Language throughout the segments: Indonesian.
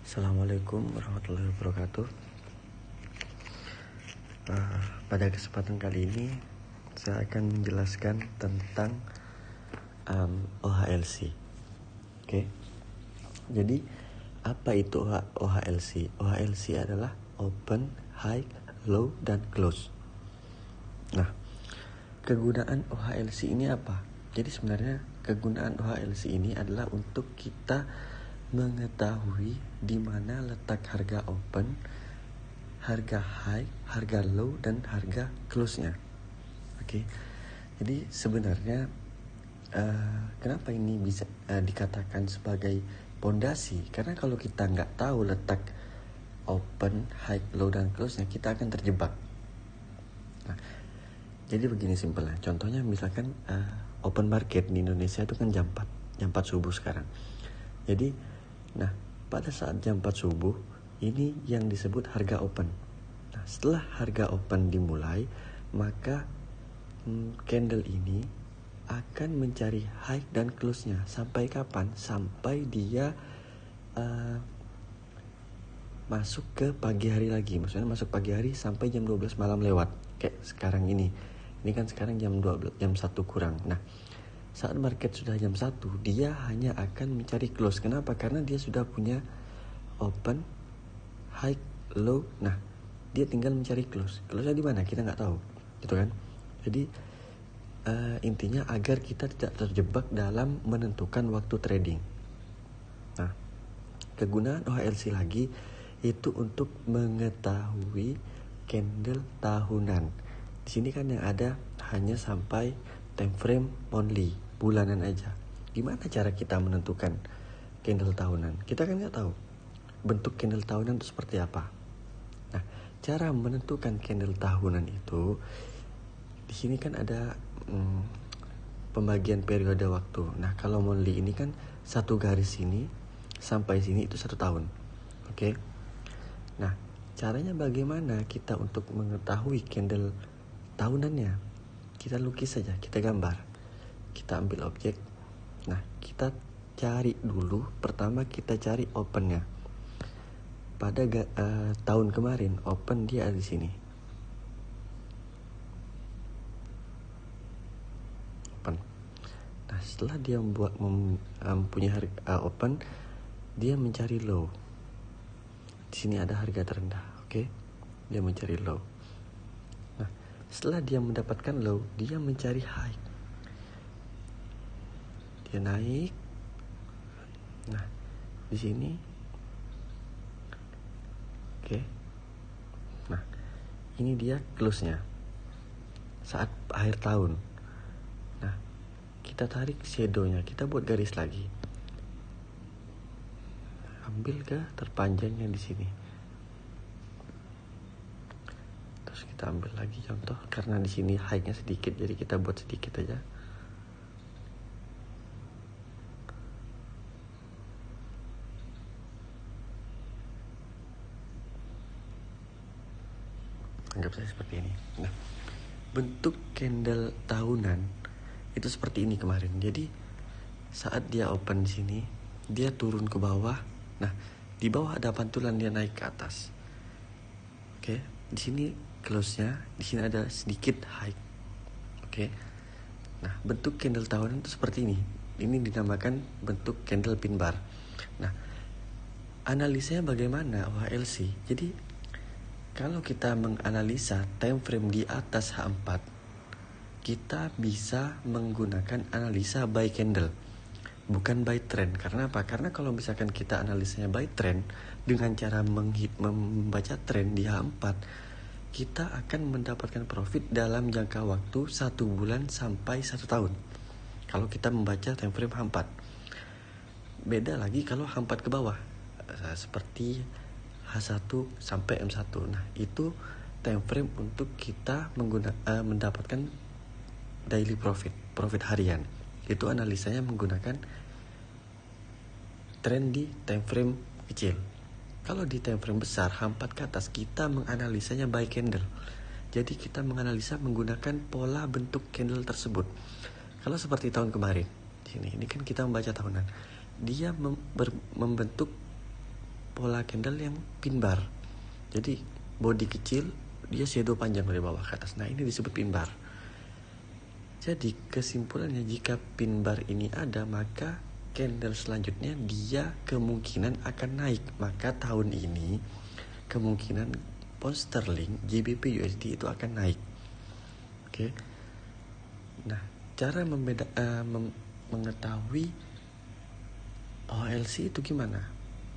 Assalamualaikum warahmatullahi wabarakatuh. Pada kesempatan kali ini saya akan menjelaskan tentang OHLC. Oke. Jadi apa itu OHLC? OHLC adalah open, high, low, dan close. Nah, kegunaan OHLC ini apa? Jadi sebenarnya kegunaan OHLC ini adalah untuk kita mengetahui di mana letak harga open, harga high, harga low, dan harga close-nya. Oke. Jadi sebenarnya kenapa ini bisa dikatakan sebagai pondasi? Karena kalau kita nggak tahu letak open, high, low, dan close-nya, kita akan terjebak. Nah, jadi begini simpelnya. Contohnya misalkan open market di Indonesia itu kan jam 4 subuh sekarang. Jadi nah, pada saat jam 4 subuh, ini yang disebut harga open. Nah, setelah harga open dimulai, maka candle ini akan mencari high dan close-nya. Sampai kapan? Sampai dia masuk ke pagi hari lagi. Maksudnya masuk pagi hari sampai jam 12 malam lewat. Kayak sekarang ini. Ini kan sekarang jam 1 kurang. Nah, saat market sudah jam 1, dia hanya akan mencari close. Kenapa? Karena dia sudah punya open, high, low. Nah, dia tinggal mencari close. Close-nya di mana? Kita nggak tahu, gitu kan? Jadi intinya agar kita tidak terjebak dalam menentukan waktu trading. Nah, kegunaan OHLC lagi itu untuk mengetahui candle tahunan. Di sini kan yang ada hanya sampai time frame only, bulanan aja. Gimana cara kita menentukan candle tahunan? Kita kan nggak tahu bentuk candle tahunan itu seperti apa. Nah, cara menentukan candle tahunan itu di sini kan ada pembagian periode waktu. Nah, kalau monthly ini kan satu garis sini sampai sini itu 1 tahun. Oke. Nah, caranya bagaimana kita untuk mengetahui candle tahunannya? Kita lukis saja, kita gambar. Kita ambil objek. Nah, kita cari dulu. Pertama kita cari opennya. Pada tahun kemarin open dia ada di sini. Open. Nah, setelah dia mempunyai harga open, dia mencari low. Di sini ada harga terendah, oke? Dia mencari low. Nah, setelah dia mendapatkan low, dia mencari high. Dia naik. Nah, di sini, oke. Nah, ini dia close-nya saat akhir tahun. Nah, kita tarik shadow-nya, kita buat garis lagi. Ambil ke terpanjangnya di sini. Terus kita ambil lagi contoh, karena di sini high-nya sedikit, jadi kita buat sedikit aja. Anggap saya seperti ini. Nah, bentuk candle tahunan itu seperti ini kemarin. Jadi saat dia open di sini, dia turun ke bawah. Nah, di bawah ada pantulan, dia naik ke atas. Oke, di sini close-nya, di sini ada sedikit high. Oke. Nah, bentuk candle tahunan itu seperti ini. Ini dinamakan bentuk candle pin bar. Nah, analisanya bagaimana OHLC? Jadi kalau kita menganalisa time frame di atas H4, kita bisa menggunakan analisa by candle, bukan by trend. Karena apa? Karena kalau misalkan kita analisanya by trend dengan cara membaca trend di H4, kita akan mendapatkan profit dalam jangka waktu 1 bulan sampai 1 tahun. Kalau kita membaca time frame H4. Beda lagi kalau H4 ke bawah, seperti H1 sampai M1. Nah, itu time frame untuk kita mendapatkan daily profit harian. Itu analisanya menggunakan trend di time frame kecil. Kalau di time frame besar, H4 ke atas, kita menganalisanya by candle. Jadi kita menganalisa menggunakan pola bentuk candle tersebut. Kalau seperti tahun kemarin, di sini ini kan kita membaca tahunan. Dia membentuk pola candle yang pin bar. Jadi body kecil, dia shadow panjang dari bawah ke atas. Nah, ini disebut pin bar. Jadi kesimpulannya, jika pin bar ini ada, maka candle selanjutnya dia kemungkinan akan naik. Maka tahun ini kemungkinan pound sterling GBP USD itu akan naik. Oke. Nah, cara mengetahui OLC itu gimana?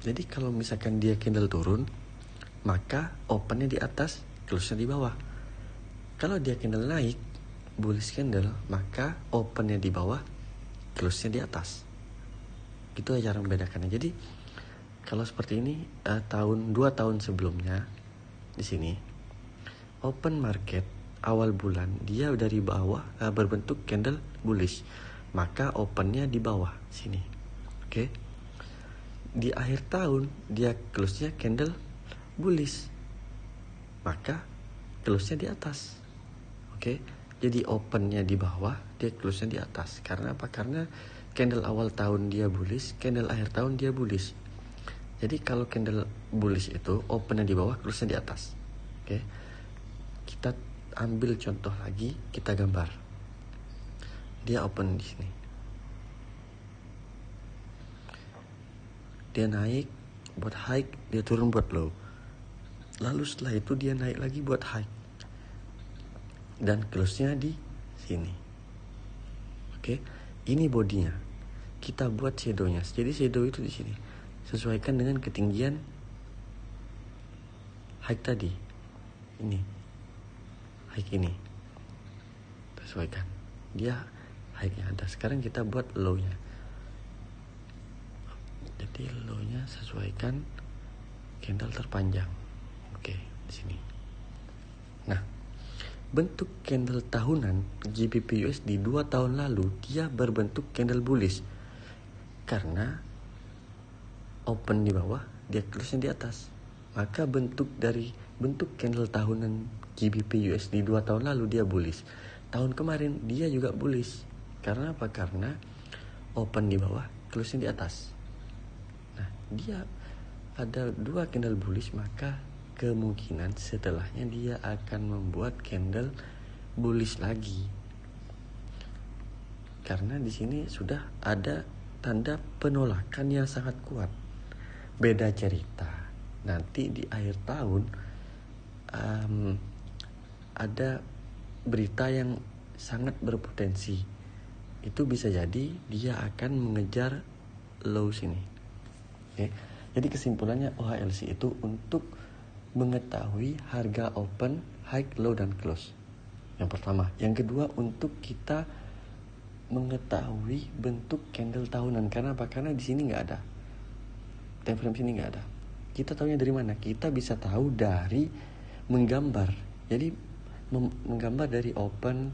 Jadi kalau misalkan dia candle turun, maka opennya di atas, close-nya di bawah. Kalau dia candle naik, bullish candle, maka opennya di bawah, close-nya di atas. Gitu aja cara membedakannya. Jadi kalau seperti ini, 2 tahun sebelumnya di sini open market awal bulan dia dari bawah berbentuk candle bullish, maka opennya di bawah sini. Oke. Di akhir tahun dia close-nya candle bullish, maka close-nya di atas. Oke. Jadi opennya di bawah, dia close-nya di atas. Karena apa? Karena candle awal tahun dia bullish, candle akhir tahun dia bullish. Jadi kalau candle bullish itu opennya di bawah, close-nya di atas. Oke. Kita ambil contoh lagi, kita gambar. Dia open di sini. Dia naik buat high, dia turun buat low. Lalu setelah itu dia naik lagi buat high. Dan close-nya di sini. Oke. Ini bodinya. Kita buat shadow-nya. Jadi shadow itu di sini. Sesuaikan dengan ketinggian high tadi. Ini. High ini. Sesuaikan. Dia high-nya ada. Sekarang kita buat low-nya. Jadi low-nya sesuaikan candle terpanjang. Oke, di sini. Nah, bentuk candle tahunan GBP USD 2 tahun lalu dia berbentuk candle bullish. Karena open di bawah, dia close-nya di atas. Maka bentuk candle tahunan GBP USD 2 tahun lalu dia bullish. Tahun kemarin dia juga bullish. Karena apa? Karena open di bawah, close-nya di atas. Nah, dia ada 2 candle bullish, maka kemungkinan setelahnya dia akan membuat candle bullish lagi. Karena di sini sudah ada tanda penolakan yang sangat kuat. Beda cerita, nanti di akhir tahun ada berita yang sangat berpotensi. Itu bisa jadi dia akan mengejar low sini. Oke. Jadi kesimpulannya OHLC itu untuk mengetahui harga open, high, low, dan close. Yang pertama. Yang kedua, untuk kita mengetahui bentuk candle tahunan. Karena apa? Karena di sini nggak ada. Time frame sini nggak ada. Kita tahunya dari mana? Kita bisa tahu dari menggambar. Jadi menggambar dari open,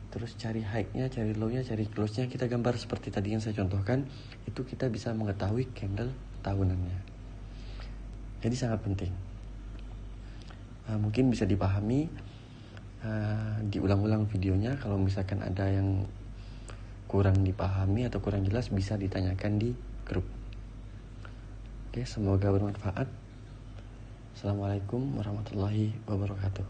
terus cari high-nya, cari low-nya, cari close-nya. Kita gambar seperti tadi yang saya contohkan. Itu kita bisa mengetahui candle tahunannya. Jadi sangat penting. Mungkin bisa dipahami, diulang-ulang videonya. Kalau misalkan ada yang kurang dipahami atau kurang jelas, bisa ditanyakan di grup. Oke, semoga bermanfaat. Assalamualaikum warahmatullahi wabarakatuh.